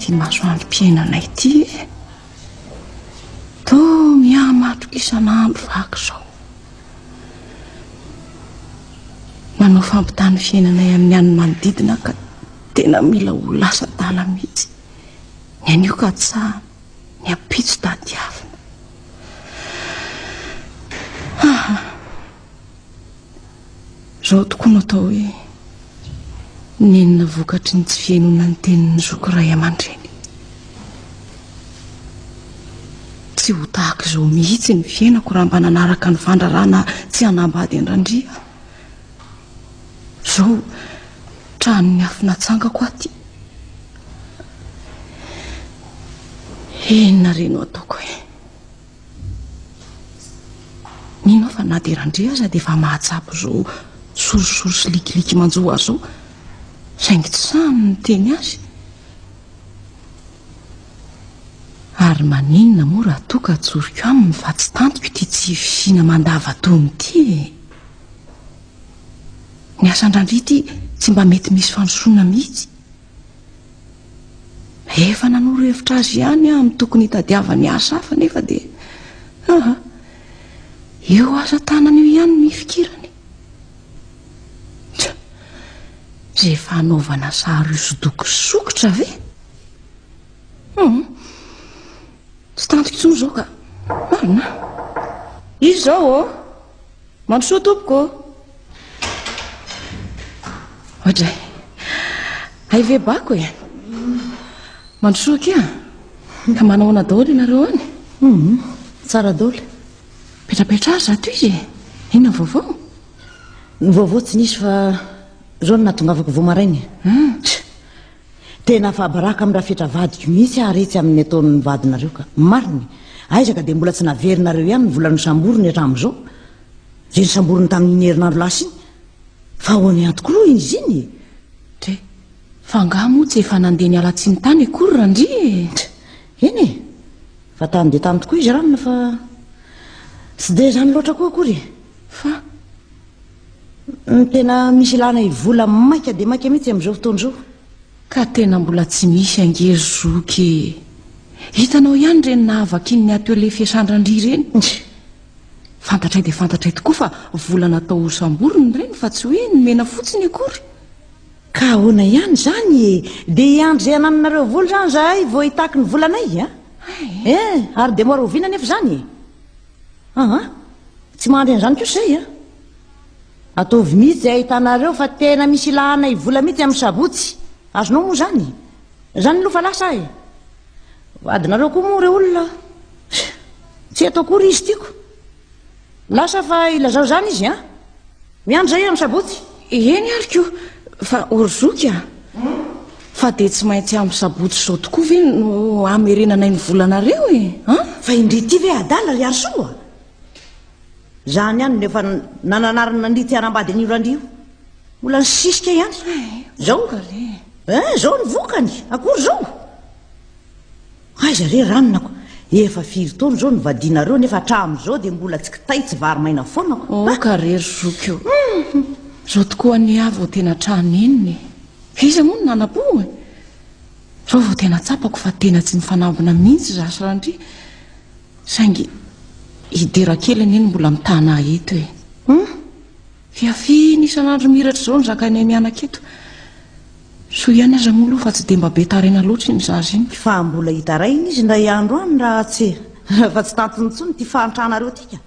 ity masoandrom-piainana ity to miamatroka isan'andro vako izao manao fampitany fiainanay amin'ny any manodidina ka tena mila ho lasa dala mihitsy ny anio ka tsa ny ampitso tadiavina zao tokoa no atao hoe nenina vokatry ny tsy fiainona ny tenin'ny zoko ray aman-dreny tsy ho tahaka izao mihitsy ny fiainako raha mba nanaraka ny vandrarana tsy hanambady andrandria zao trano ny afinatsangako aty enina reno ataoko hoe ninao fa na derandria aza dia efa mahatsabo zao sorosoro sy likiliky manjoa zao saingy tsy samy ny teny azy ary maninona moa raha toka tsoriko aminy fa tsy tantoko ity tsy fisiana mandava-taona ity ny asan-drandria ity tsy mba mety misy fanosoana mihitsy efa nanoro hevitra azy ihany amin'ny tokony hitadiavany asa hafa nefa dia eo asa tanana io ihany mifikirany rehefa hanaovana sary io sodoko sokotra ve tsy tantoko intsony zao ka marina izy zao mandrosoa tompoko ohatray ay ve bako e mandrosoa kia ka manahoana daholo ianareo any tsara daholo petrapetra azy ato izy inona vaovao ny vaovao tsy nisy fa zao no natongavako voamarainy tena fahabaraka amin'ny raha fetravadiko mihitsy aretsy amin'ny ataon'ny vadinareo ka mariny aizaka dia mbola tsy naverinareo ihany ny volano samborony hatramin'izao zay ny samborony tamin'iny herinandro lasa iny fa hoany antokoloa izy iny tre fa ngah moa tsy efa nandeha ny alatsiny tany akory randri eny e fa tany dia tany tokoa izy ranona fa tsy dia zany loatra koa akory fa ny tena misy ilana ivola maika dia maika mihitsy amin'izao fotoan'izao ka tena mbola tsy misy angery zoky hitanao ihany reny nahavaka iny ny ateo le fiasandrandri reny fantatray dia fantatray tokoa fa vola natao osamborony reny fa tsy hoe nomena fotsiny akory ka ahoana ihany zany dia iandry zay ananinareo vola zany zahay vao hitaky ny volanay ary dia mora hoviana nefa zany tsy mandry an'izany koa zay ataovy mihitsy zay ahitanareo fa tena misy ilahanay vola mihitsy amin'ny sabotsy azonao moa zany zany lofa lasa vadinareo koa moa re olona tsy atao akory izy tiako lasa fa ilazao zany izy miandro zay amin'ny sabotsy eny ariko fa orzoky fa dia tsy maintsy amin'ny sabotsy zao tokoa ve no amerenanay ny volanareo fa indrity ve adala ry arysoa zany ihany nefa nananarina nandry ty hanambady an'io randrio mbola ny sisika ihany zao zao ny vokany akory zao aiza re ranonako efa firy taona zao ny vadinareo nefa hatramin'izao dia mbola tsy kitay tsy vary maina foanako ka rery zoky io zao tokoa ny avy vo tena trano eniny iza moa no nanapo zao vao tena tsapako fa tena tsy nifanambina mihitsy zasy randri saingy hidera kely any eny mbola mitana eto fiafiny isan'andro miratra zao ny zakainay mianak eto so ihany aza moa aloha fa tsy dia mba be tarena loatra iny zazy iny fa mbola hitarainy izy ndray andro any raha tsy fa tsy tantonyntsony ty fahantrahnareo tika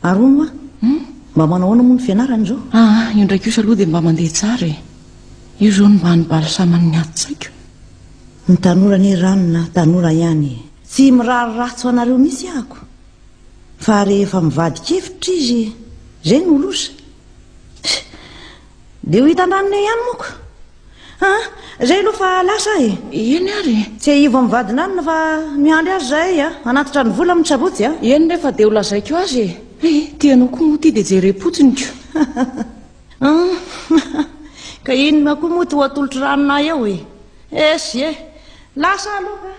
ary moa mba manahoana moa ny fianarany zao io ndraiky io sa aloha dia mba mandeha tsara io zao no mba nybala saman'ny atitsaiko ny tanora ny ranona tanora ihany tsy mirariratso anareo misy ahako fa rehefa mivadikevitra izy zay ny olosa dia ho hitandranona ihany moako zay aloha fa lasa eny ary tsy ivo mivadinanina fa miandry azy zay anatitra ny vola amin'ny sabotsy eny nefa dia ho lazaiko azy tianao koa moa ty dia jerepotsiny ko ka inona koa moa ty ho atolotry ranona eo esy lasa aloha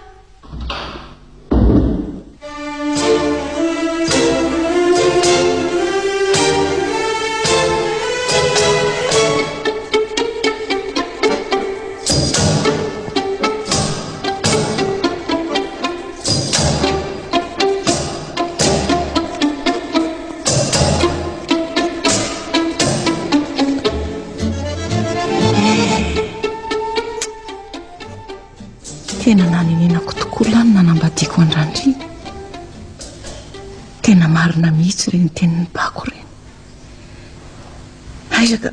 tena nanenenako tokoa lany nanambadiako andrandry. Tena marina mihitsy ireny tenin'ny bako ireny. Aizaka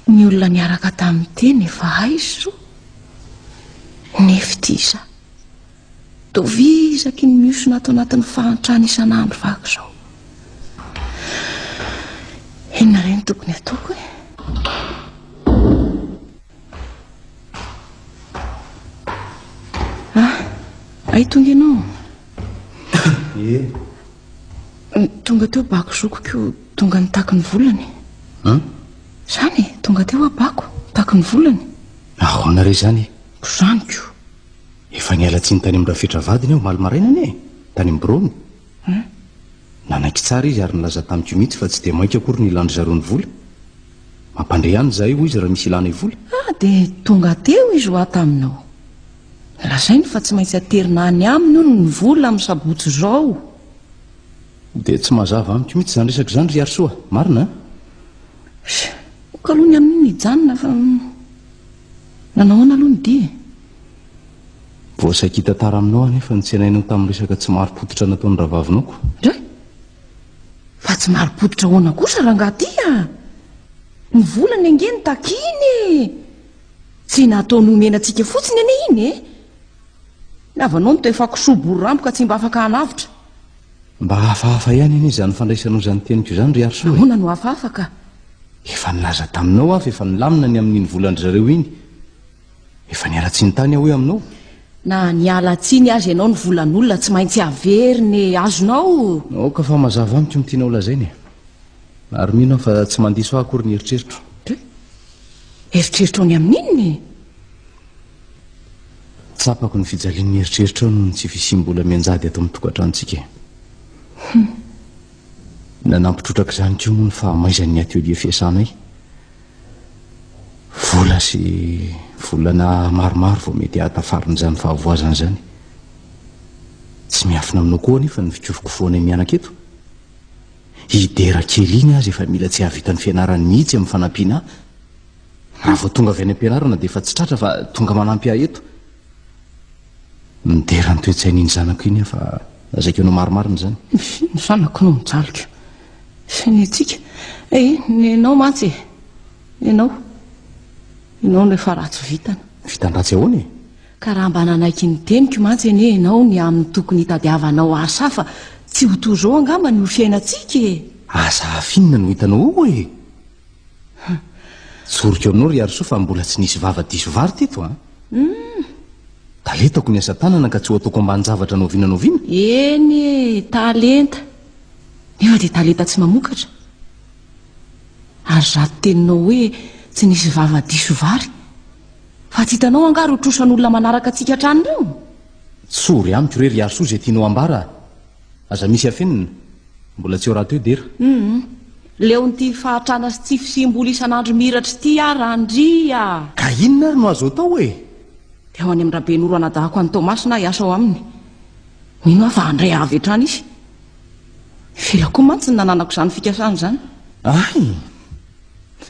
ny olona niaraka tamin'ny teny efa aizy ro nefitiza tovizaky ny miosona ato anatin'ny fahantrany isan'andro vako izao. Inona ireny tokony ataoko e? Ay tonga ianao. Tonga teo bako zokoko tonga nitaky ny volany. Zany tonga teo abako taky ny volany. Ahoana re zany? Zaniko. Efa nialatsiny tany amin'ny rafetra vadiny aho maly maraina anie tany amin'ny brony. Nanaiky tsara izy ary nilaza tamiko mihitsy fa tsy dia mainka akory ny ilandry zareo ny vola. Mampandray ihany zahay hoy izy raha misy ilana vola. Dia tonga teo izy ho ataminao. Lazainy fa tsy maintsy aterina any aminy hono ny vola amin'ny sabotsy izao. Dia tsy mazava amiko mihitsy zany resaka zany ry Arsoa, marina? Ka aloha ny amin'ny nijanona fa nanao ana aloha ny dia. Voasaikita tara aminao anefa ny tsenainao tamin'ny resaka tsy mari-pototra nataon'ny ravavinako. Dray, fa tsy mari-pototra hoana kosa rangahatya. Ny volany angeny takiny. Tsy natao nomenantsika fotsiny ane iny e. Navanao no toefa kisobory rampo ka tsy mba afaka hanavitra. Mba hafahafa ihany anie izany fandraisanao izany teniko izany ry Arsoa. Ahoana no hafahafa? Efa nilaza taminao aho fa efa nilamina ny amin'iny volandry zareo iny. Efa nialatsiny tany aho hoe aminao. Na nialatsiny azy ianao ny volan'olona tsy maintsy averiny azonao. Ka fa mazava amiko ny tianao lazainy. Ary mino aho fa tsy mandiso aho akory ny eritreritro. Eritreritro ny amin'inony? Tsapako ny fijalian'ny eritreritro no tsy fisim-bola mianjady ato amin'ny tokantrantsika. Nanampitrotraka izany koa moa ny fahamaizan'ny atelier fiasanay. Vola sy volana maromaro vao mety hatafarin'izany fahavoazana izany. Tsy miafina aminao koa anefa ny fikofoko foana mianaka eto. Idera kely iny azy efa mila tsy hahavitany fianarany mihitsy amin'ny fanampiana. Raha vao tonga avy any am-pianarana dia efa tsy tratra fa tonga manampy ahy eto. Midera ny toe-tsainy iny zanako iny fa azaiko anao marimarina izany. Ny zanako no mijalika. Ny antsika. Ianao mantsy. Ianao no efa ratsy vitana. Vitany ratsy ahoana e? Ka raha mba nanaiky ny teniko mantsy anie ianao ny amin'ny tokony hitadiavanao asa fa tsy ho toy izao angamba ny ho fiainantsika e. Asa hafinina no hitanao o e. Tsoriko aminao ry Arsoa fa mbola tsy nisy vava diso vary teto a. Taletako ny asa tanana ka tsy ho ataoko ambany zavatra novinanoviana. Eny talenta. Nefa dia talenta tsy mamokatra. Ary raha teninao hoe tsy nisy vava diso vary fa tsy hitanao angary ho trosan'olona manaraka antsika hatrany ireo. Tsory amiko re ry Arsoa izay tianao ambara. Aza misy afenina. Mbola tsy ho raha teo dera. Leo n'ity fahatrana sy tsy fisim-bola isan'andro miratra ity arandria. Ka inona ary no azo atao e? Dia ho any amin'ny raben'oro anadahako any Tomasy na hiasa ao aminy. Mino aho fa handray avy hatrany izy. Fela koa mantsy ny nananako izany fikasana izany. Ay.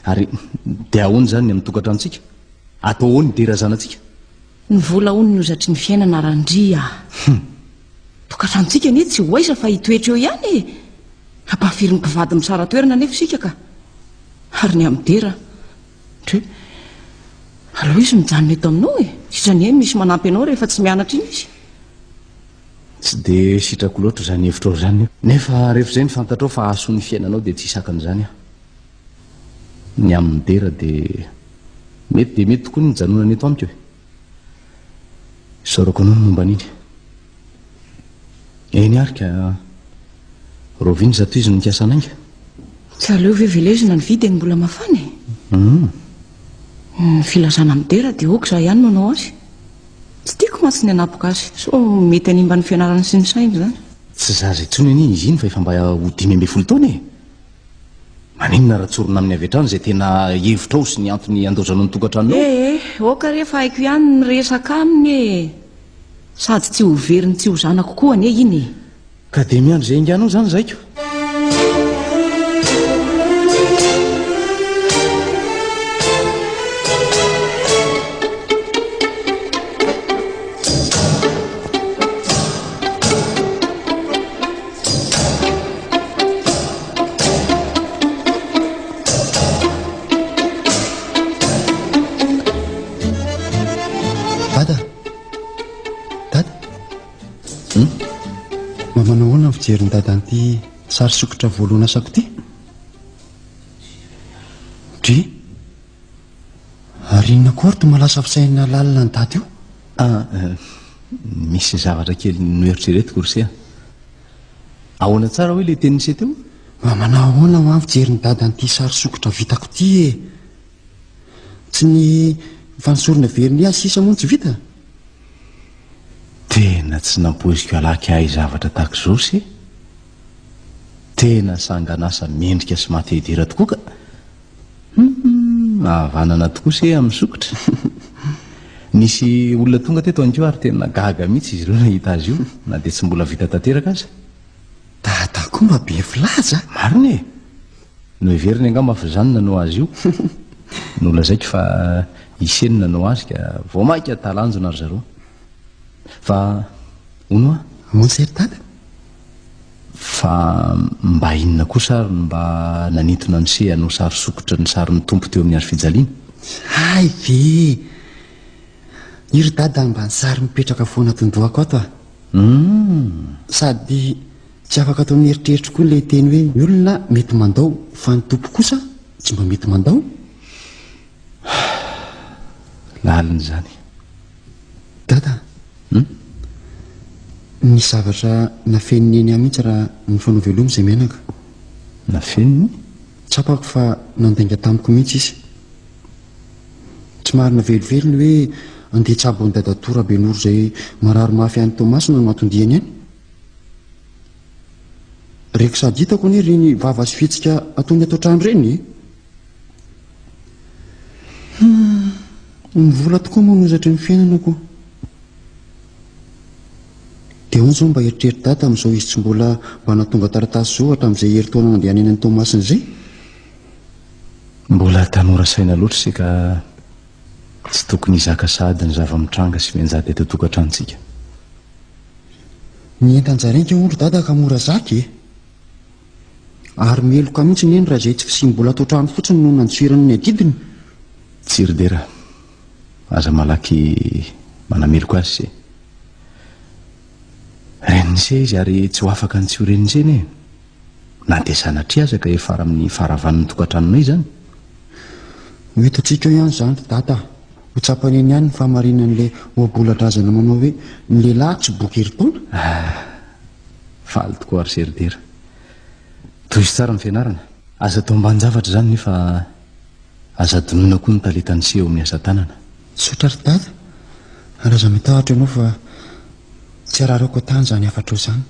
Ary dia ahoana izany ny amin'ny tokantrantsika? Atao ahoana ny dera zanantsika? Ny vola hono ny ozatry ny fiainana arandria. Tokantrantsika anie tsy ho aiza fa hitoetra eo ihany e. Hampafiry ny mpivady misara toerana nefa isika ka. Ary ny amin'ny dera. Aleo izy mijanona eto aminao e. Sitrany misy manampy anao rehefa tsy mianatra iny izy. Tsy dia sitrako loatra izany hevitra izany. Nefa rehefa izay ny fantatrao fa hahasoa ny fiainanao dia tsy hisakan'izany aho. Ny amin'ny dera dia mety tokoa ny mijanona eto amiko e. Saorako anao ny momba an'iny. Eny ary ka roviny zato izy no nikasa anainga. Tsy aleo vevelezina ny vidy ny mbola mafana e. Ny filazana amin'ny dera dia oka izay ihany manao azy. Tsy tiako mantsy ny anapoka azy. So mety hanimba ny fianarana sy ny saina izany. Tsy zaza intsony any izy iny fa efa mba ho 5 taona e. Maninona raha tsorona amin'ny avy hatrany izay tena hevitra ao sy ny antony andaozanao ny tokantranonao. Oka rehefa haiko ihany ny resaka aminy e. Sady tsy ho veriny tsy ho zanako koa anie iny e. Ka dia miandro izay inganao izany zaiko. mba manao hoana fijery ny dadan'ity sary sokotra voalohana asako ity dry ary inona kory to malasa fisaina lalina ny dady io misy zavatra kely noeritrretiko rosea ahoana tsara hoe le tenisy teo mba manao hoana ho fijery ny dadan'ity sary sokotra vitako ity e tsy ny fanosorona veriny azy sisa moa ny tsy vita tena tsy nampoiziko alaky ahy zavatra tahaka izao se tena sanganasa mendrika sy matedira tokoa ka mahavanana tokoa se amin'ny sokotra nisy olona tonga teto anko ary tena gaga mihitsy izy ireo nahita azy io na dia tsy mbola vita tanteraka aza dada koa mba be filaza marina e no everiny anga mafizany nanao azy io nolazaiko fa iseny nanao azy ka vao mainka talanjona ry zareo fa ono a monsery dada fa mba inona kosa ary mba nanitona ny se hanao sary sokotra ny sary ny tompo teo amin'ny azo fijaliana ay ve iry dada mba ny sary mipetraka foana tondohako ato sady tsy afaka atao mieritreritra koa le teny hoe ny olona mety mandao fa ny tompo kosa tsy mba mety mandao lalina zany dada ny zavatra nafeniny eny ahy mihitsy raha ny fanao velomy izay mianaka nafeniny tsapako fa nandainga tamiko mihitsy izy tsy marina velovelony hoe andeha tsabo ny dadatora benoro izay marary mafy any tomasina no atondihany any reko sady hitako ni ry ny vava sy fihetsika ataony atao trano reny mivola tokoa manozatra ny fiainanako dia hono izao mba eritreritra data amin'izao izy tsy mbola mba natonga taratasy zao hatramin'izay herintaona nandehaneny ny tomasina izay mbola tanora saina loatra se ka tsy tokony hizaka sady ny zava-mitranga sy menjady eto tokantranontsika ny entanjarenka ondro dada ka mora zaky ary meloka mihitsy ny eny raha izay tsy fisimbola atao trano fotsiny no nantsirany ny adidiny tsirodera aza malaky manameloko azy se renise izy ary tsy ho afaka ny tsy ho reniseny e na dia sanatria aza ka efara amin'ny faravan'ny tokantranonay zany mety atsika ihany zany dada ho tsapany eny ihany ny fahamarinan'la oaboladrazana manao hoe ny lehilahy tsy boky herintaona faly tokoa ary seridera toy izy tsara ny fianarana aza tao amban-javatra zany nefa aza donoina koa ny taletany se eo amin'ny asa tanana sotra ry dada raha za mitahatra ianao fa tsy ararako tany zany afatra eo zany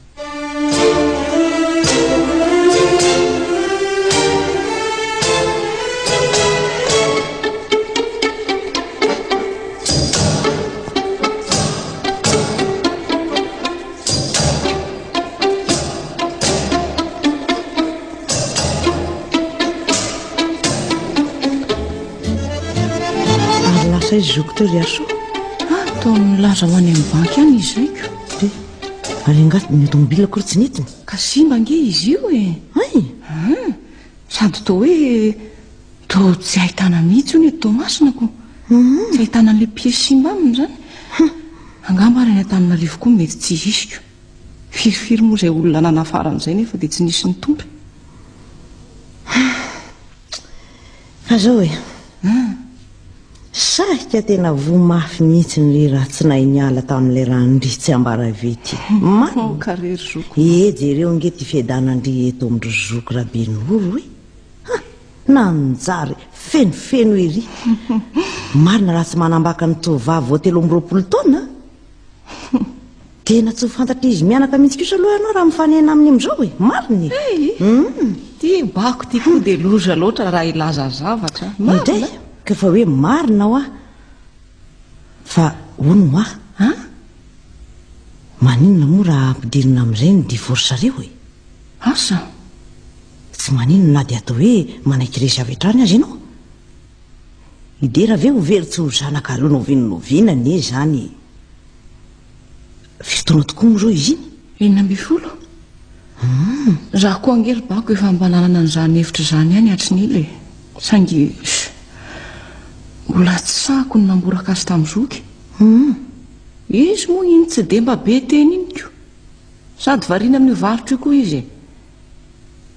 izy zokoteo ry aso ataony laza ho any amin'ny banky any izy zaiko ary angaty ny automobile kory tsy nentiny ka simba nge izy io e ay sady to hoe to tsy ahitana mihitsy io ny tomasina ko tsy ahitana an'le piesy simba aminy zany angamba ary any an-tanana rivo koa mety tsy isiko firifiry moa izay olona nanafaran'izay nefa dia tsy nisy ny tompo fa zao e sahika tena vo mafy mihitsy nyle raha tsy nahy niala tamin'ilay rahandry tsy ambara vety karery zoko jereo nge ty fiadanandry eto amindry zoko raha be noro e nanjary fenofeno ery marina raha tsy manambaka ny tovavy vao 3 taona tena tsy ho fantatra izy mianaka mihitsy kosa aloha ianao raha mifanena amin'ny am'izao e mariny ty bako ty koa dia loza loatra raha ilaza zavatra indray ka fa hoe marina ho ah fa ono ho ah maninona moa raha ampidirina amin'izay ny divorce reo e asa tsy maninona na dia atao hoe manaiky resy avetrany azy ianao idera ve ho very tsy ho zanak'areo novinovinany e zany fitoana tokoa moa zao izy iny 12 raha koa angery bako efa mbananana n'izany hevitra zany ihany atrin'ile sangy mbola tsy sahako ny namboraka azy tamin'ny zoky izy moa iny tsy de mba be teny iny ko sady variana amin'ny varotra io koa izy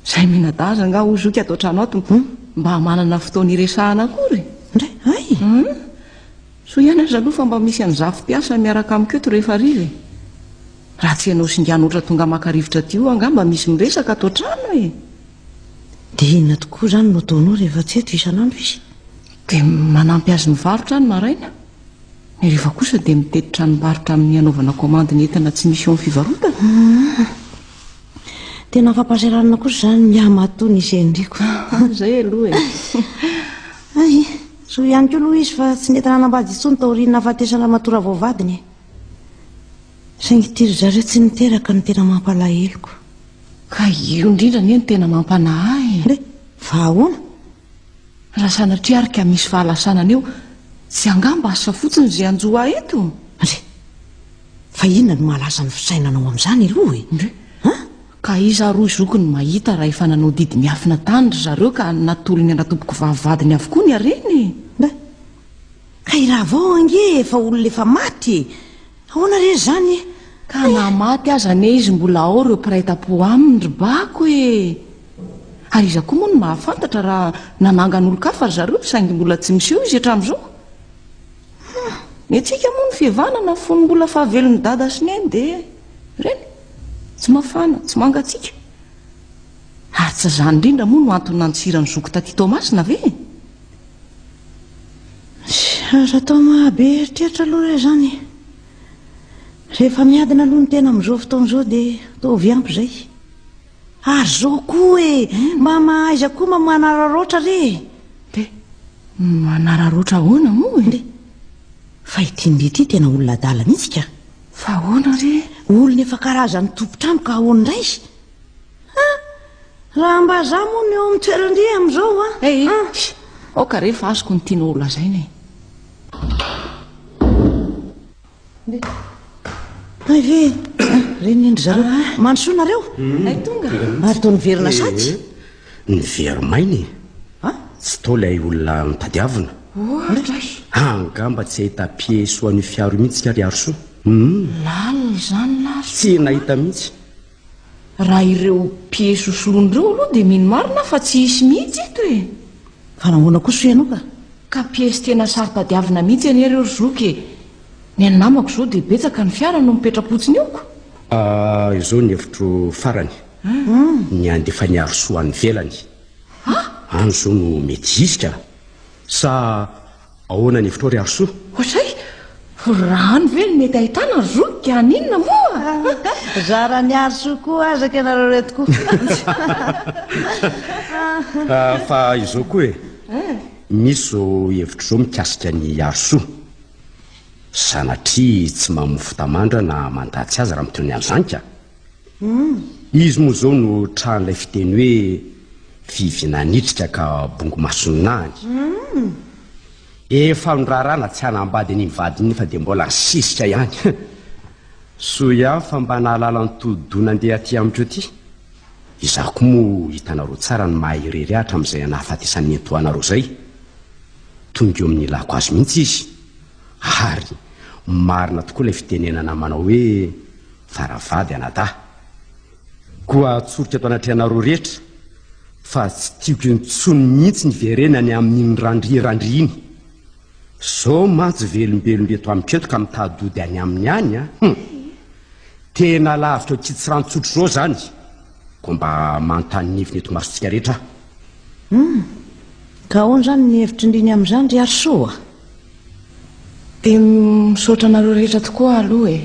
izay minadaza nga ozoky atao trano ato mba manana fotoana iresahana akory ndray ay so ihany azy aloha fa mba misy an'zafy-piasa miaraka amiketo rehefa riry raha tsy ianao singana oatra tonga maka-rivotra ty io anga mba misy miresaka atao trano e dia inona tokoa izany no ataonao rehefa tsy eto isan'andro izy dia manampy azy mivarotra ny maraina ny rehefa kosa dia mitety tranombarotra amin'ny anaovana komandy ny entana tsy misy eo amin'ny fivarotana tena fampasaranana kosa izany mihamatony izy endriko zay aloha e ay so ihany koa aloha izy fa tsy netana nambady intsony taoriana afatesana matora vaovadiny saingy tiry zareo tsy niteraka ny tena mampalahelo ka io indrindra ny eny tena mampanahy nde fa ahoana raha sanatria arika misy fahalasanana eo tsy angamba asa fotsiny zay anjoa eto nde fa inona no mahalasa ny fisainanao amin'izany aloha e ndre ka iza roa zokony mahita raha efa nanao didy miafina tanyry zareo ka natolony anatoboko vavivadiny avokoa ny areny nde ka iraha vao ange efa olona efa maty ahoana re zany ka namaty aza ne izy mbola ao reo piraita-po aminy ry bako e ary iza koa moa no mahafantatra raha nanangan'olo kafa ry zareo saingy mbola tsy miseo izy hatramin'izao ny atsika moa ny fihavanana fony mbola fahavelon'ny dada sineny dia reny tsy mafana tsy mangatsika ary tsy zany indrindra moa no antony nantsirany zoko taty tomasina ve raha tao mahabe eritreritra aloha re zany rehefa miadina aloha ny tena amin'izao fotoan'izao dia tao viampy zay ary zao koa e mba mahaiza koa ma manararoatra re de manararoatra ahoana moa e nde fa itindry ity tena olona adala mihitsy ka fa ahoana re olona efa karazany tompotrano ka ahoana indray raha mba za moa ny eo amin'ny toerandry amin'izao aoka rehefa azoko ny tiana olona zainy ay ve reny endry zareo mandrosoanareo ay tonga ary tao niverina satsy ny veromainy tsy tao ilay olona mitadiavina ohatray angamba tsy ahita piesy ho an'io fiaro mihitsy ka ry arosoa lalina zany lazo tsy nahita mihitsy raha ireo piesy hosolon'ireo aloha dia mino marina fa tsy hisy mihitsy eto e fa nahoana koa so ianao ka piesy tena sary-tadiavina mihitsy any ireo zoky ny anamako izao dia betsaka ny fiara no mipetrapotsiny ioko izao ny hevitro farany ny andefa ny arosoa any velany any izao no mety izy ka sa ahoana ny hevitro ry arosoa ohatray raha any ve ny mety ahitana ry zoky ka aninona moa zara ny arosoa koa azaka ianareo reto koa fa izao koa e misy zao hevitro zao mikasika ny arosoa sanatria tsy mamofo tamandra na mandatsy azy raha miteny an'izany ka izy moa zao no tran'ilay fiteny hoe vivinanitrika ka bongo masoninaany efa nirarana tsy hanambady ny mivadiny fa dia mbola sisika ihany so ihany fa mba nahalala ny todidona andeha aty amindreo ty izako moa hitanareo tsara ny mahaherery ahatra amin'izay anahafatesan'ny etoanareo zay tonga eo amin'ny ilako azy mihitsy izy ary marina tokoa ilay fitenenana manao hoe faravady anada koa tsorika ato anatrehanareo rehetra fa tsy tiako intsony mihitsy ny verenany amin'iny randrirandry iny zao mantsy velombelombe eto amiketo ka mitadody any amin'ny any tena lavitra kitsy ranontsotro zao zany ko mba manontany niviny eto masontsika rehetra ka ahoana zany ny hevitry indriny amin'izany ry arosoa dia misaotra anareo rehetra tokoa aloha e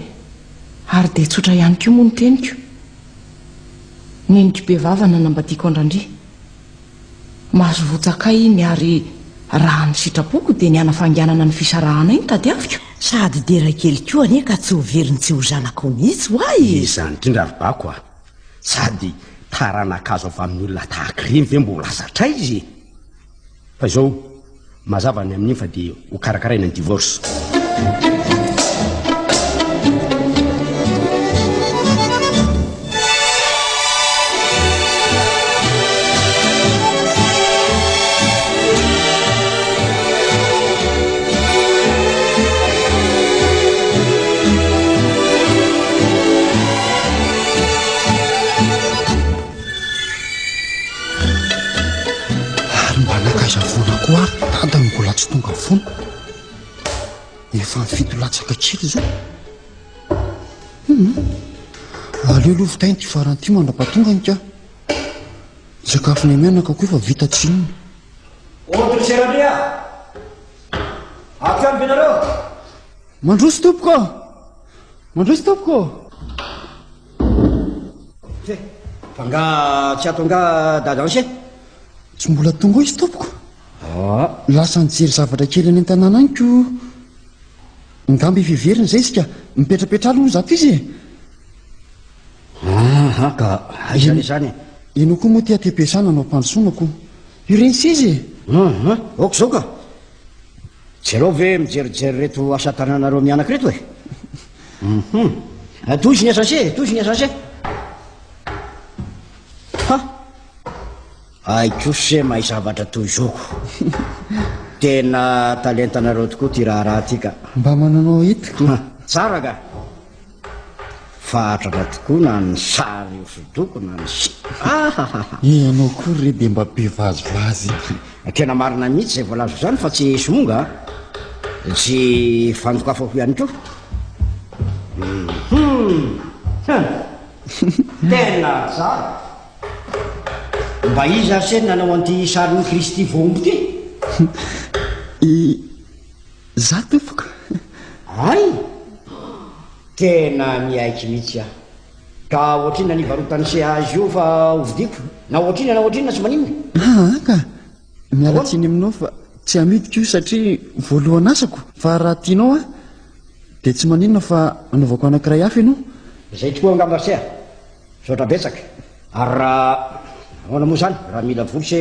ary dia tsotra ihany koa moa ny teniko neniko be vavana nambadiako andrandry mahazo votsakay iny ary raha ny sitrapoko dia ny anafanganana ny fisarahana iny tadiaviko sady dera kely koa ane ka tsy ho veriny tsy ho zanako mihitsy hoay izany indrindra rybako sady taranakazo avy amin'ny olona tahakireny ve mbo lazatra izy fa izao mazava ny amin'iny fa dia ho karakaraina ny divorce tonga foana efa mifito latsaka kely zao aleo aloha fitainy ty faran'ity mandrapahatongany ka sakafo ny mianaka koa efa vita tsinona Otrserandria akany venareo mandroso tompoko mandroso tompoko fanga tsy atonga dadanse tsy mbola tonga izy tompoko lasa nijery zavatra kely any an-tanàna anyko ngamby fiveriny zay izy ka mipetrapetra alo no zato izy ka aizany zany ino koa moa ty atebesana no ampandrosonako io reny sy izy oko zao ka jereo ve mijerijery reto asa tananareo mianaka reto e toy ny asase toy ny asase aikose mahay zavatra toy izoko tena talentanareo tokoa ty raharaha ty ka mba mananao hitiko tsara ka fahatratra tokoa na ny sary osodoko na ny ianao koa re de mba be vazivazy tena marina mihitsy zay voalazo zany fa tsy somonga tsy fandokafako ihany ko tena tsara mba izy se nanao an'ty sarin'ny Kristy voombo ty za tompoko ay tena miaiky mihitsy ah ka ohatrina nivarotany se azy io fa hovidiko na ohatrina tsy maninona ka mialatsiny aminao fa tsy amidiko io satria voalohany asako fa raha tianao a de tsy maninona fa anaovako anankiray hafa ianao zay tokoa angambarsea sotra betsaka ary raha ahoana moa zany raha mila voly se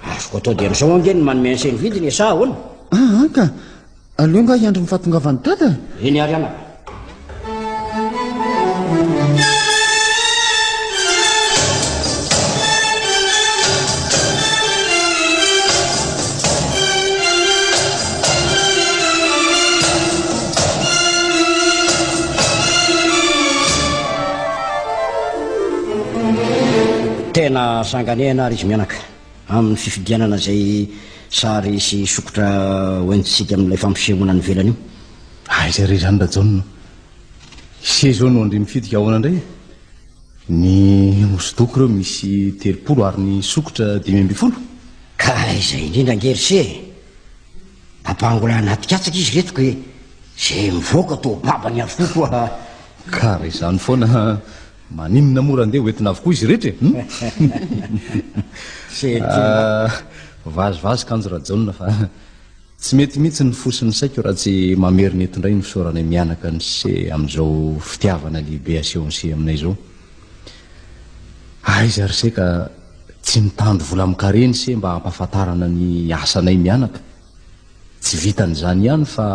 azoko atao di an'izao angeny manome anseny vidiny e sa ahoana ka aleo nga hiandro mifahatongavany tata eny ary anaka tena sanganena ary izy mianaka amin'ny fifidianana zay sary sy sokotra hoentsika amin'ilay fampisehoana ny velany io aizare zany da jaona se zao no andry mifitika ahoana indray ny hosodoko ireo misy 30 ary ny sokotra 520 ka izay indrindra angery se ampahangola anaty-katsaka izy retiko e zay mivoaka to babany avokoa koa ka re zany foana maninona mora andeha hoentina avokoa izy rehetra vazivazy kanjo raha jaona fa tsy mety mihitsy ny fosiny saiko raha tsy mameriny eto indray ny fisaorana mianaka ny se amin'izao fitiavana lehibe asehonse aminay zao aiza ry se ka tsy mitandro vola mikareny se mba hampahafantarana ny asanay mianaka tsy vitan'izany ihany fa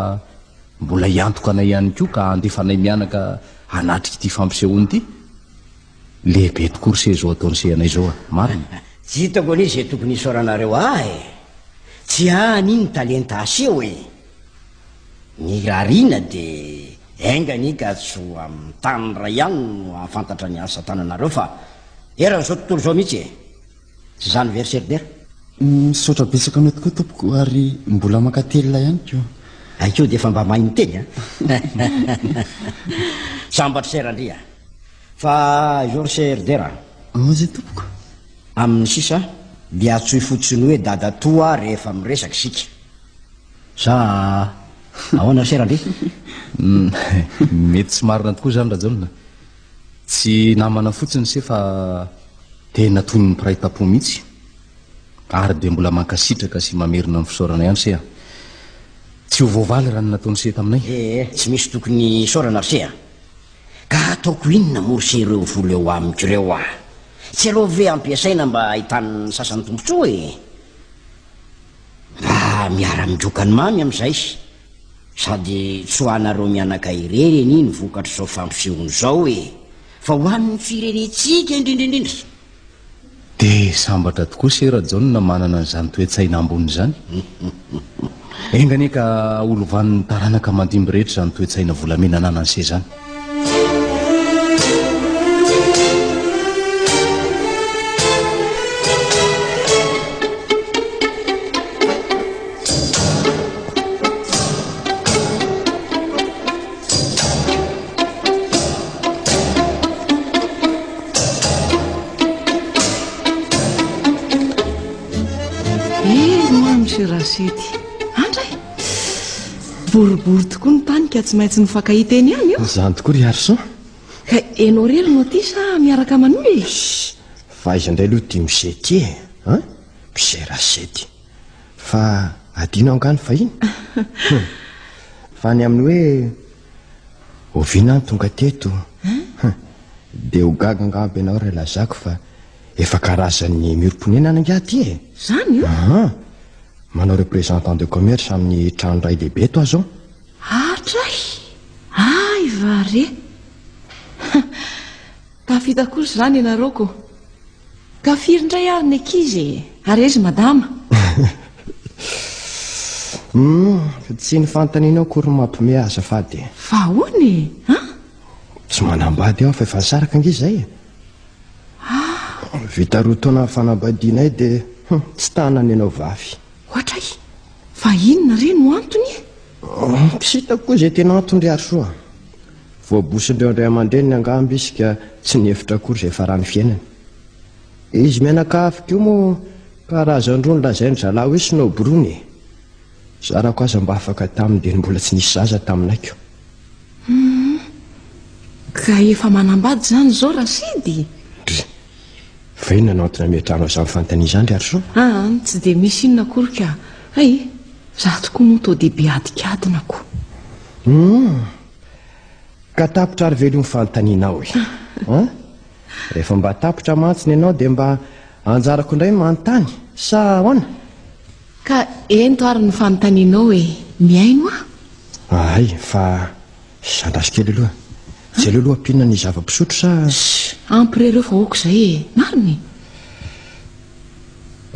mbola hiantoka anay ihany koa ka andefanay mianaka anatrika ity fampisehoany ity lehibe tokory se zao ataony se anay zao marina tsy hitako anizy zay tokony isoranareo tsy any iny talenta aseho e ny rarina de aingany ka tso amin'ny tany ray ihany no ahafantatra ny asa tananareo fa eran'izao tontolo zao mihitsy e tsy zany verserdera misaotra betsaka anao tokoa tompoko ary mbola makatelina ihany ko aikeo de efa mba mahay miteny sambatra serandria fa jorserdera zay tompoko amin'ny sisa dia atsoy fotsiny hoe dadatoa rehefa miresaka sika sa ahoana serandria mety tsy marina tokoa zany raha jaona tsy namana fotsiny se fa tena toy ny mpiray tapo mihitsy ary de mbola mankasitraka sy mamerina ny fisaorana ihany se tsy ho voavaly raha ny nataony se taminay tsy misy tokony saorana ry se ka ataoko inona mory ireo vola eo amiko ireo tsy aloha ve ampiasaina mba ahitany sasany tombontsoa e mba miara-midrokany mamy amin'izay sady tsoanareo mianaka ireny ny vokatra zao fampisehoany zao e fa ho an'ny firenetsika indrindraindrindra de sambatra tokoa se raha jaona manana n'izany toetsaina ambony zany engany ka olovan'ny taranaka mandimby rehetra zany toetsaina volamena anana ny se zany rasety andray boribory tokoa ny tany ka tsy maintsy nyfakahita eny ihany eo zany tokoa ry arson ka enao rery no ty sa miaraka manoly fa izy indray aloha ty misety a misay rasety fa adino angany fa iny fa ny amin'ny hoe ovina ny tonga teto dia ho gaga angamby ianao ray lazako fa efa karazan'ny mirom-ponena nangaty zany io manao représentant de commerce amin'ny trano ray lehibe to azao atray ay vare tafita kory zany ianareoko ka firy indray ary ny ankizy ary izy madama tsy ny fantaninao kory mampime azafady fa hony tsy manambady aho fa efa nisaraka angizay vita roa taona fanambadianay dia tsy tanany ianao vavy ohatray fa inona re no antony sitako koa izay tena antony ry arosoa voabosindreo indray aman-dreny ny angamby izy ka tsy nihevitra kory izay farany fiainany izy mianakafika io moa karazandroa ny lazainy zalahy hoe sinobrony zarako aza mba afaka taminy dia mbola tsy nisy zaza taminaiko ka efa manambady zany zao rasedy fa inona naotina miatrano azany fantania zany ry arosoa tsy dia misy inona kory ka ay za tokoa moa to dia be adikadinako ka tapotra ary velo nyfantanianao rehefa mba tapotra mantsiny ianao dia mba anjarako indray manontany sa hoana ka ento ary ny fanontanianao hoe miaino ay fa sandrasikely aloha tsy aleo aloha ampinina ny zava-pisotro sa ampirereo fa oko izay mariny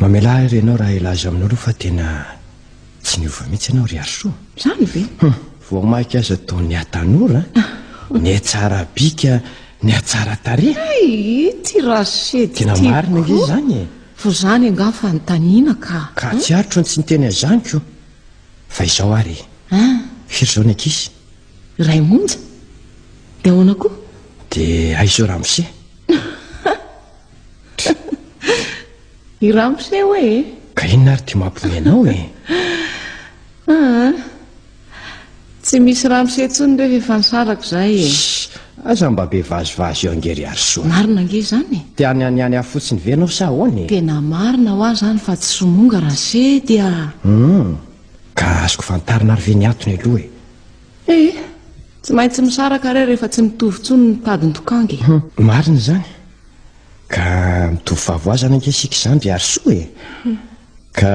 mamela ry ianao raha ilaza aminao aloha fa tena tsy niova mihitsy ianao ry arosoa zany ve voamaika aza tao ny atanora ny atsara bika ny atsara tare ty rasedy tena marina nge zany vo zany anga fanontaniana ka tsy arotro ny tsy niteny azaniko fa izao ary firy zao ny ankizy ray monja dia ahoana koa dia aizao ramose i ramose hoe ka inona ary ty mampimenao tsy misy ramose tsony rehefa efa nisarako zay aza mba be vazivazy eo angery arosoa marina nge zany tiany anyany ah fotsiny venao sa hoany tena marina ho aho zany fa tsy somonga rasedy ka azoko fantarina ary ve ny atony aloha tsy maintsy misaraka re rehefa tsy mitovy tsony ny tadiny tokangy marina zany ka mitovy vavoazana ange sika zany ry arosoa ka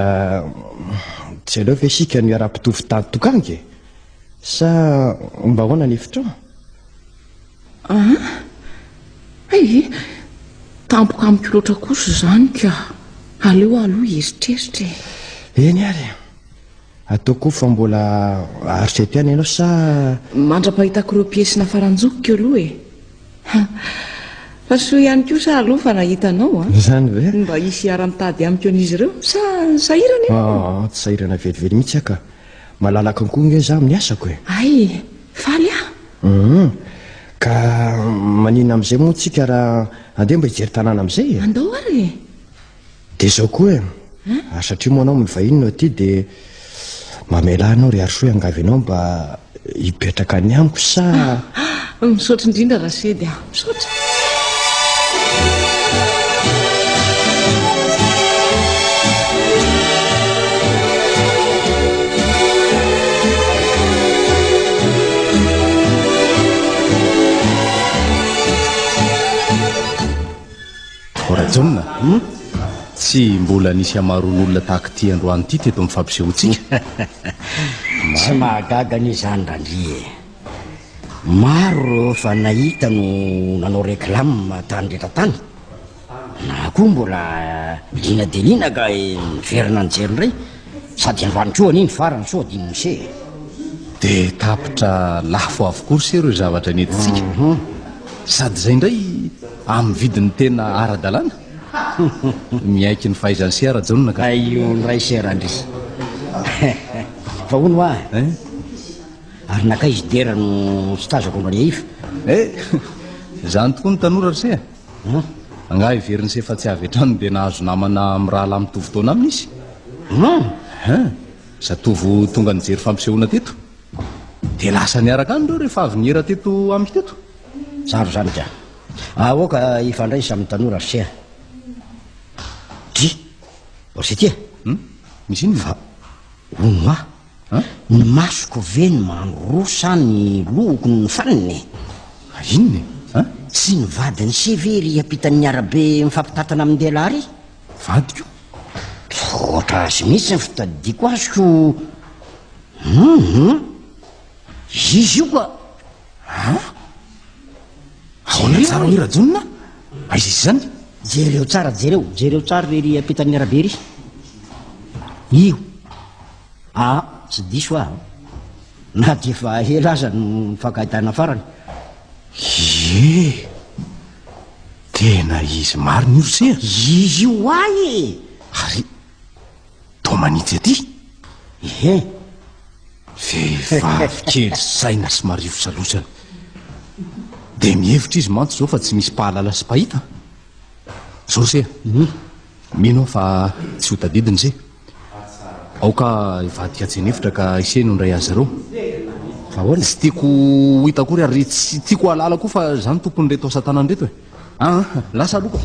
tsy aleo fa isika no iara-pitovy tady tokangy sa mba hoana ny hevitrao tampoka amiko loatra kosa zany ka aleo aloha eritreritra eny ary ataoko fa mbola aritreto ihany ianao sa mandra-pahitako ireo piesina faranjokiko aloha fa soa ihany koa sa aloha fa nahitanao zany ve mba isy ara-mitady amiko an'izy ireo sa sahirana tsy sahirana velively mihitsy aka malalaka ankoa nge za amin'ny asako ay faly ka manina amin'izay moa tsika raha andeha mba hijery tanàna amin'izay andao ary dia zao koa ary satria moa anao mivahinona aty dia mamela anao ry arosoa angavy anao mba hipetraka ny amiko sa misaotra indrindra rasedy misaotra rajaona tsy mbola nisy amaron'olona tahaka ty androany ity teto amin'ny fampisehotsika tsy mahagaga ny izany randry maro fa nahita no nanao réclame tany rehetra tany na koa mbola lina de lina ka miverina nijery ndray sady androany koa aniny farany so di mose dia tapitra lafo avokory se ireo zavatra netitsika sady zay indray amin'ny vidiny tena ara-dalàna miaiky ny fahaizany se arajaonona ka io nyray serandry fa hono a ary naka izy dera no tsy tazako androany aifa zany tokoa ny tanora ry se angah iveriny se fa tsy avy hatrano dia nahazo namana amin'ny raha lahy mitovy taona aminy izy zatovo tonga nijery fampisehoana teto dia lasa niaraka any reo rehefa avy nihera teto amiko teto. Saro zany ka aoka ifandray samy tanora sea dy orsetia misy iny fa ono ny masoko ve ny manorosa ny loko ny faniny inony sy ny vadiny severy ampitan'ny arabe mifampitatana amin'ny delary vadiko ohatra azy mihitsy ny fitadidiko azoko izy io koa ahoana tsara ny rajonona aiza izy zany jereo tsara rery ampitan'ny arabe ry io tsy diso na dia efa ela aza no mifankahitana farany tena izy mariny orosea izy io ay ary to manitsy aty vehivavy kely saina sy marivosalosana dia mihevitra izy mantsy zao fa tsy misy pahalala sy pahita zao rosea mino aho fa tsy ho tadidiny zay aoka ivadika tsenefitra ka iseno ndray azy reo fa hoana tsy tiako hitakory ary tsy tiako halala koa fa zany tompony reto asatanany reto lasa aloka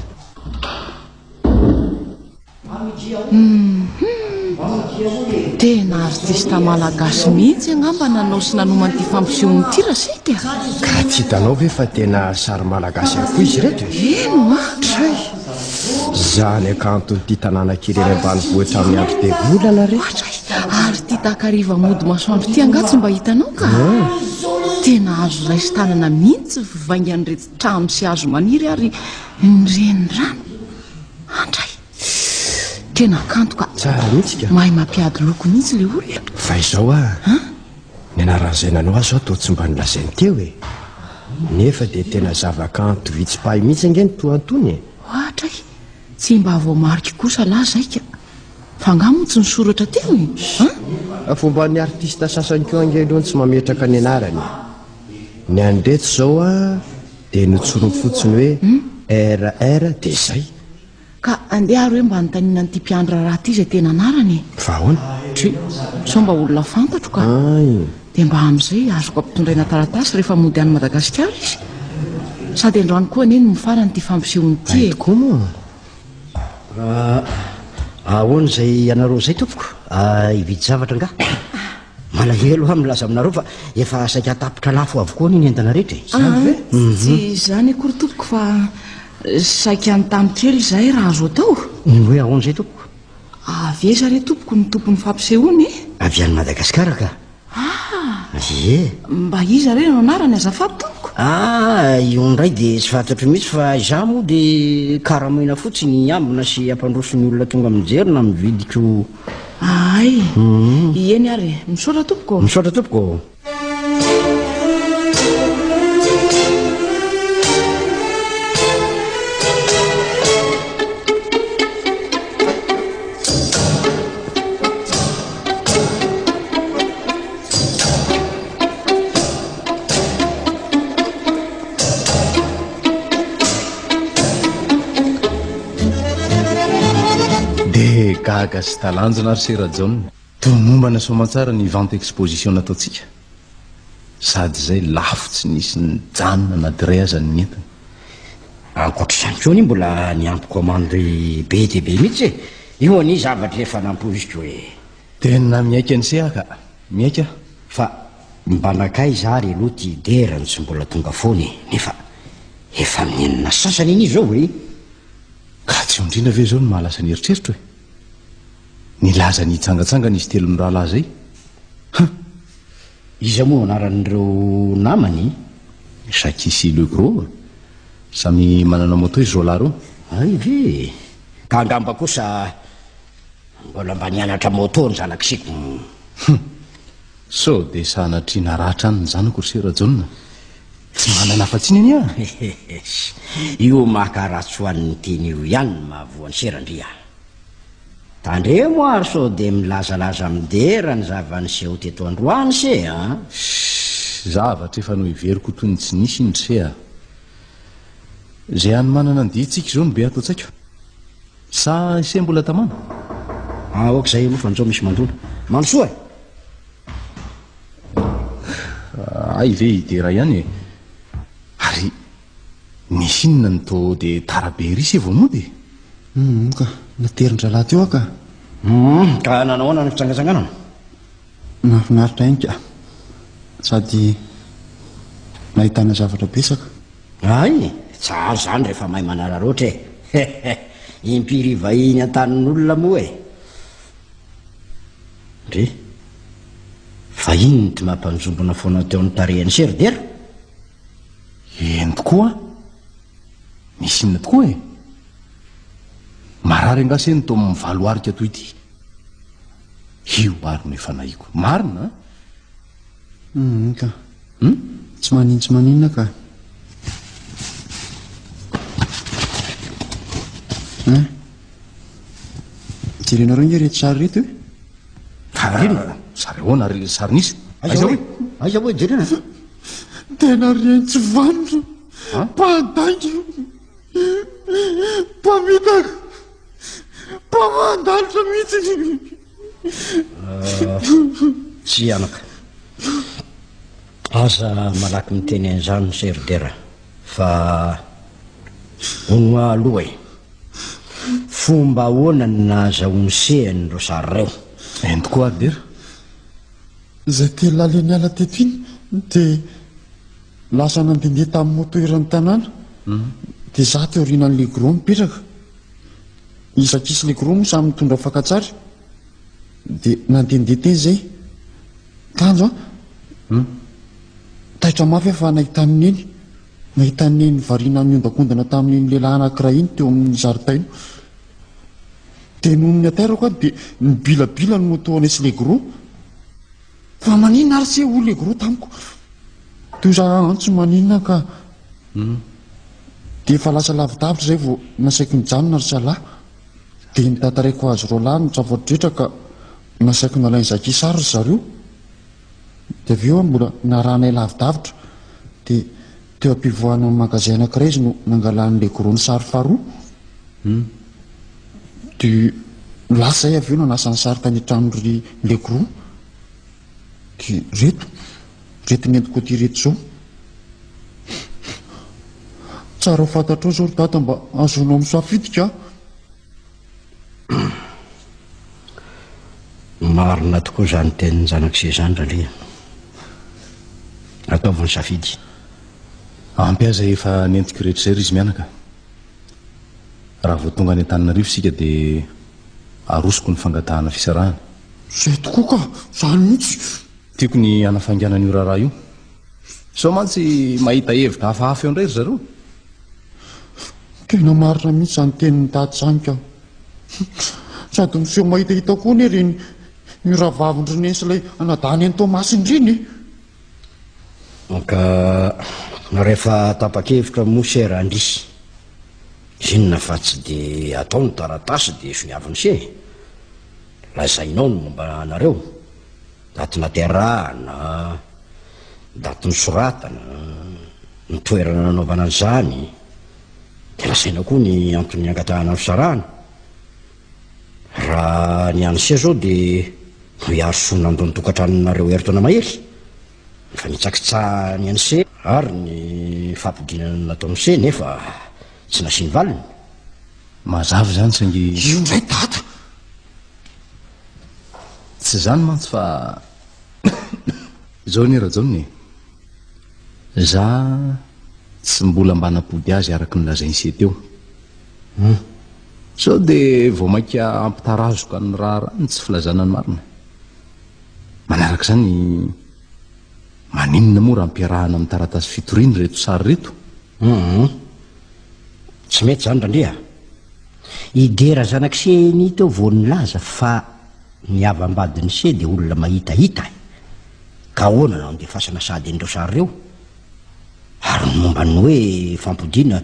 tena artista malagasy mihitsy angamba nanao sy nanomanyity fampisehoany ity rasika ka tsy hitanao ve fa tena sary malagasy akoa izy reto eno tray zany akanton'ity tanàna kireny ambanivohitra amin'ny andro devolana re ary ty takariva mody masoandro ty angatsy mba hitanao ka tena azo raisy tanana mihitsy vivaingan'irety trano sy azo maniry ary nyreny rano andray tena kanto ka tsara mihitsy ka mahay mampiady loko mihitsy le olona fa izao ny anaran'izay nanao azy ao to tsy mba nilazainy teo nefa dia tena zava-kanto vitsy-pahay mihitsy angeny toantony ohatray tsy mba voamarika kosa lahy zaika fa ngamotsy ny soratra teo fomba ny artista sasany keo angelohany tsy mametraka ny anarany ny andreto zao dia notsorony fotsiny hoe rr dia zay ka andeha ary hoe mba notaniana n'ity mpiandra raha ty zay tena anarany fa ahoana sao mba olona fantatro ka dia mba amin'izay azoko ampitondraina taratasy rehefa mody any Madagasikara izy sady androany koa neny mifarany ty fampisehoany ty koa moa ahoana zay anareo zay tompoko ividy zavatra nga malahelo ha milaza aminareo fa efa saika tapitra lafo avokoa niny entana rehetra tsy zany akory tompoko fa saika ny tamy kely izay raha azo atao ny hoe ahoana zay tompoko aveza re tompoko ny tompony fampisehoany avy any Madagasikara ka mba iza re no anarany azafady tompoko io ndray dia tsy fantatro mihitsy fa za moa dia karamoina fotsiny ambina sy ampandrosony olona tonga mijery na mividiko ay ieny ary misaotra tompoko gaga sy talanjona ary serajaona tomombana somantsara ny vente exposition nataontsika sady zay lafo tsy nisy ny janona na diray azany ny entana ankoatra izany koa ny mbola niampikomandy be dia be mihitsy io any zavatra efa nampoiziko hoe tena miaika ny seaka miaika fa mbanakay zary aloha ty derany tsy mbola tonga foany nefa efa minenina sasany iny izy zao hoe ka tsy ondrina ve zao ny mahalasa ny eritreritro hoe nilaza ny hitsangatsangana izy telo ny rahalahy zay iza moa anaran'ireo namany sakisy legros samy manana moto izy zao lahy reo ay ve ka angamba kosa mbola mba nianatra moto ny zanakisiko so dia sanatriana rahatra any ny zanako ry serajaona tsy manana afatsiny any io mahakaratsy ho an'ny teny io ihany ny mahavoan'ny serandria tandre moary so dia milazalaza midera ny zavany seho teto androany se zavatra efa no iveriko toy ny tsy nisy indry se zay any manana ny ditsika izao no be ataotsaiko sa ise mbola tamana oka zay aloha fa nzao misy mandona manosoa ay ve idera ihany e ary misy inona ny to dia tarabe risy vao mody ka naterindra teo ka ka nanahoana ny fitsangatsanganana nafinaritra inika sady nahitana zavatra besaka ay tsara zany rehefa mahay manara roatra e impiry vahiny an-tanin'olona moa e ndre vahiny ty mampanjombona foana teo amin'ny tarehany seridera eny tokoa misy inona tokoa e marary angaseny to mivalo arika toy ity io arina efa nahiko marina ka tsy maninona ka jerenareo nge rehetra sary reto e sary ahoana sary nisy aiza hoe jerena tena rentsy vanitra mpahadaika mpamitaka mpamandalitra mihitsy tsy anaka aza malaky miteny an'izany seridera fa ono aloha e fomba ahoana ny nahazahonisehany ro sary reo eny tokoa ary dera zay telo laleny ala teto iny dia lasa nandendeha tamin'ny motoeran'ny tanàna dia za teo rinan'le gros mipetraka isakisy le gros moa samy mitondra fankatsary dia nandendeha teny zay kanjo taitra mafy aho fa nahitany eny variana miondakondana tamin'iny lehilahy anankiray iny teo amin'ny zaridaino dia noho ny atairako a dia nibilabila ny motoana sy le gros fa maninona ary se ho le gros tamiko toy za antso maninona ka dia efa lasa lavidavitra zay vao nasaiko mijanona ry salahy dia nitantaraiko azy ro lahy notsafotrrehetra ka nasaiko nalainy zakisary ry zareo dia avy eo mbola naranay lavidavitra dia teo ampivoana amin'ny magazay anankiray izy no nangalan'le gros ny sary faharoa dia lasa zay avy eo nanasany sary tany an-tranory le gros dia reto nentiko ty reto zao tsara fantatrao zao ry data mba azonao misafitika marina tokoa zany tenin'ny zanak'ise zany ralia ataovany safidy ampiaza efa nentiko rehetra zay ry izy mianaka raha vao tonga any an-taninarivo sika dia arosoko ny fangatahana fisarahana zay tokoa ka zany mihitsy tiako ny anafanganana io raharaha io sao mantsy mahita hevitra hafahafa eo indray ry zareo tena marina mihitsy zany tenin'ny daty zany ka sady miseho mahitahita koa ny reny miravavindronensy ilay anadany any tomasiny reny ka rehefa tapa-kevitra mosera andrisy zinona fa tsy dia atao ny taratasy dia soniaviny se lazainao ny momba anareo daty naterahana daty ny soratana ny toerana nanaovana an'izany dia lasaina koa ny antony angatahana fisarahana raha ny anysia zao dia miaro sona andony tokantranonareo eritaona mahery fa nitsakitsaha ny an'se ary ny fampidinana natao n'se nefa tsy nasiany valiny mazava zany sangy io ndray data tsy zany mantsy fa zao ny rajaony za tsy mbola mba napody azy araka ny lazainy se teo sao dia vao mainka ampitarazoka ny raharany tsy filazana ny marina manaraka zany maninona moa raha mpiarahana amin'ny taratasy fitoriany reto sary reto tsy mety zany randrea idera zanak'seny teo vao nilaza fa ny avambadiny se dia olona mahitahita ka ahoana nao andefasana sady an'ireo sary reo ary ny momba ny hoe fampodiana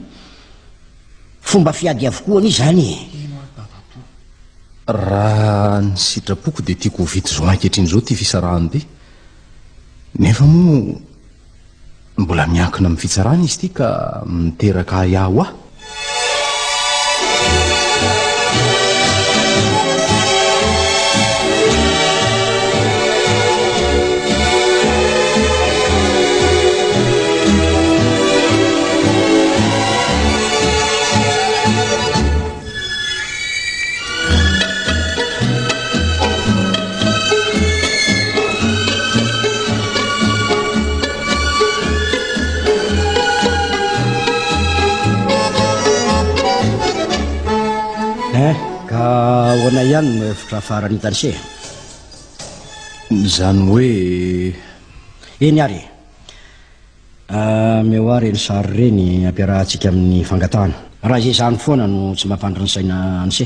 fomba fiady avokoa ani zany raha ny sitrapoko dia tiako vity zao ankehitriny zao ty fisarahany ty nefa moa mbola miankina amin'ny fitsarana izy ty ka miteraka iaho ah ka hoana ihany no hevitra farany tanse zany hoe eny ary meoary ny sary reny ampiarahantsika amin'ny fangatahana raha izay zany foana no tsy mampandriny saina anse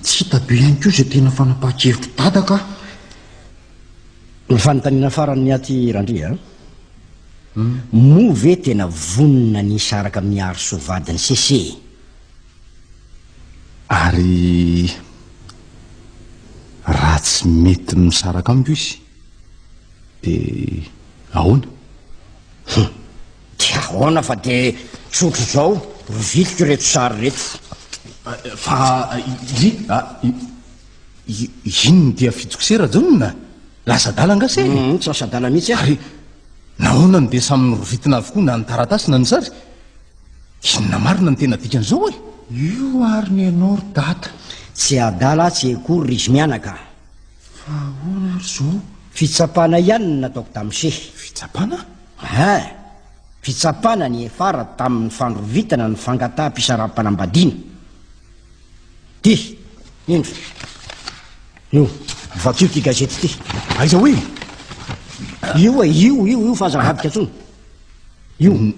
tsy hitabe ihany koa zay tena fanapaha-kevitro dadaka ny fanontaniana farany aty randria mo ve tena vonina nisy araka amin'ny aro sovadiny sese ary raha tsy mety misaraka amiko izy de ahoana de ahoana fa de tsotro zao roviliko reto sary reto fa inony dia fitsokosera jonona lasa-dala angase tsy lasa-dala mihitsy ary nahoana ny de samyny rovitina avokoa na ny taratasy na ny sary inona marina ny tena dikan'izao e io ary ny anao ry data tsy adala tsy ekory izy mianaka fa ahoana ary zao fitsapana ihany ny nataoko tamin'se fitsapana fitsapana ny efara tamin'ny fandrovitana ny fangataha-pisaraha-panambadiana ty indro io vakio ty gazety ty aiza hoe io fahazavadika tsony io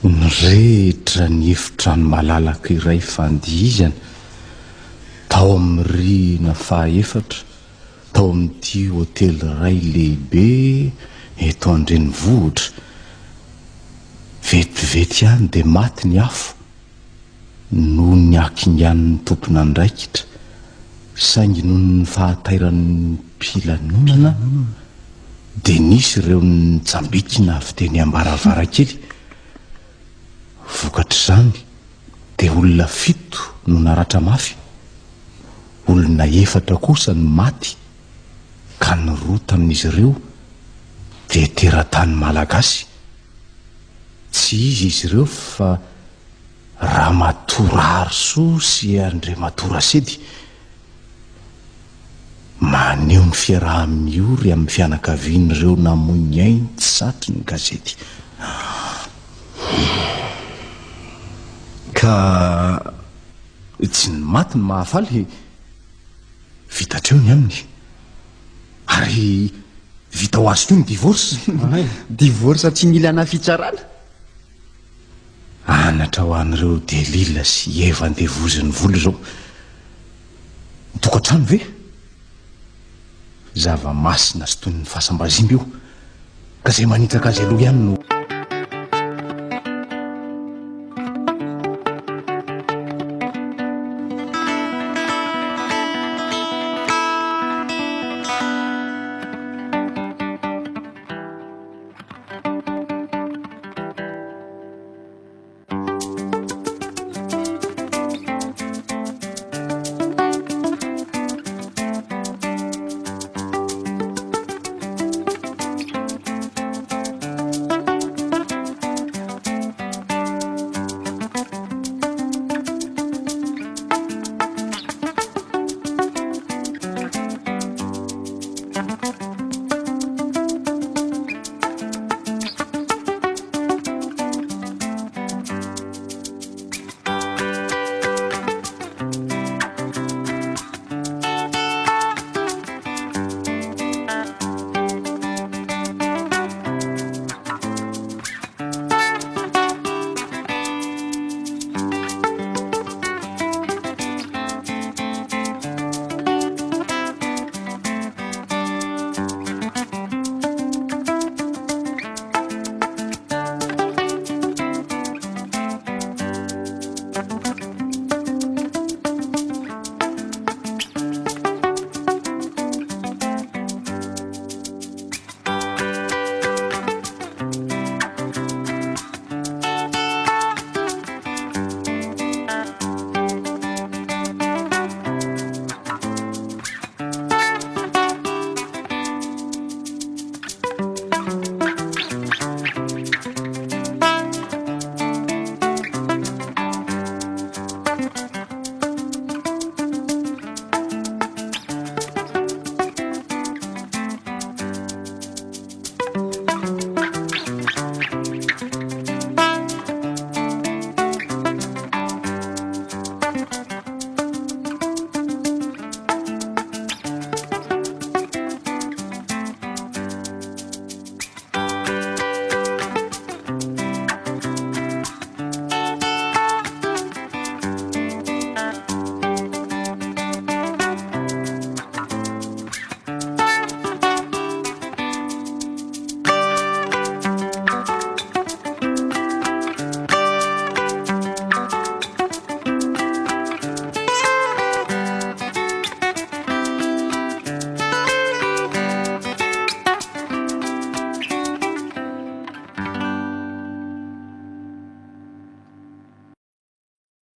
nyrehetra ny efitra ny malalaka iray fandihizana tao amin'ny rihana fahaefatra tao amin'ity hotely ray lehibe eto andrenivohitra vetivety ihany de maty ny afo noho ny akingan'ny tompona andraikitra saingy noho ny fahatairan'ny mpilanonana de nisy ireo ny jambikina avy teny ambaravarakely vokatra izany de olona 7 no naratra mafy olona 4 kosa ny maty ka ny 2 tamin'izy ireo de teratany malagasy tsy izy ireo fa Ramatora Arso sy Andriamatora Sedy maneho ny fiaraha-miory amin'ny fianakavian'ireo namoiny ainy tsy satry ny gazety ka tsy ny maty ny mahafaly vitatreo ny aminy ary vita ho azo koa ny divorce divorce tsy milana fitsarana anatra ho an'ireo delila sy eva andevoziny volo zao tokantrano ve zava-masina sy toy ny fahasambazimby io ka zay manitsaka azy aloha ihany no